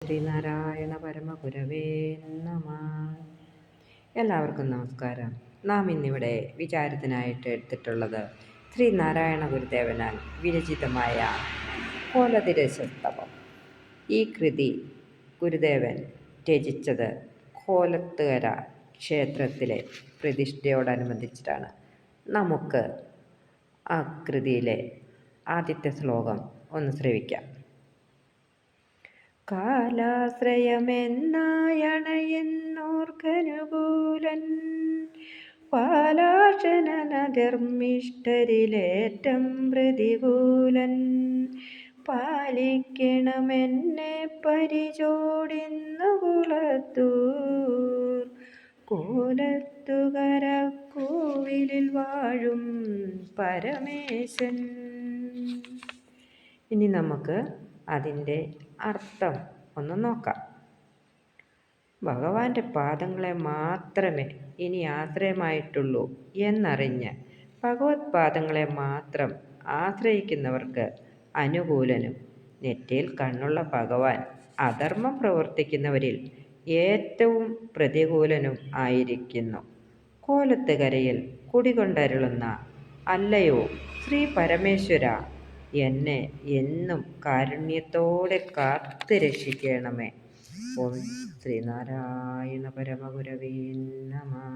ശ്രീനാരായണ പരമഗുരവേ നമഃ. എല്ലാവർക്കും നമസ്കാരം. നാം ഇന്നിവിടെ വിചാരത്തിനായിട്ട് എടുത്തിട്ടുള്ളത് ശ്രീനാരായണ ഗുരുദേവനാൽ വിരചിതമായ കോലതിരശസ്തവം. ഈ കൃതി ഗുരുദേവൻ രചിച്ചത് കോലത്തുകര ക്ഷേത്രത്തിലെ പ്രതിഷ്ഠയോടനുബന്ധിച്ചിട്ടാണ്. നമുക്ക് ആ കൃതിയിലെ ആദ്യത്തെ ശ്ലോകം ഒന്ന് ശ്രവിക്കാം. കാലാശ്രയമെന്നായണയെന്നോർക്കനുകൂലൻ പാലാശനനധർമ്മിഷ്ഠരിലേറ്റം പ്രതികൂലൻ പാലിക്കണമെന്നെ പരിചോടിന്നു കുളത്തൂർ കോലത്തുകര കോവിലിൽ വാഴും പരമേശൻ. ഇനി നമുക്ക് അതിൻ്റെ അർത്ഥം ഒന്ന് നോക്കാം. ഭഗവാന്റെ പാദങ്ങളെ മാത്രമേ ഇനി ആശ്രയമായിട്ടുള്ളൂ എന്നറിഞ്ഞ് ഭഗവത് പാദങ്ങളെ മാത്രം ആശ്രയിക്കുന്നവർക്ക് അനുകൂലനും, നെറ്റിയിൽ കണ്ണുള്ള ഭഗവാൻ അധർമ്മം പ്രവർത്തിക്കുന്നവരിൽ ഏറ്റവും പ്രതികൂലനും ആയിരിക്കുന്നു. കോലത്തുകരയിൽ കുടികൊണ്ടരുളുന്ന അല്ലയോ ശ്രീ പരമേശ്വര, എന്നെ എന്നും കാരുണ്യത്തോടെ കാത്ത് രക്ഷിക്കണമേ. ഓം ശ്രീനാരായണ പരമഗുരവേ നമഃ.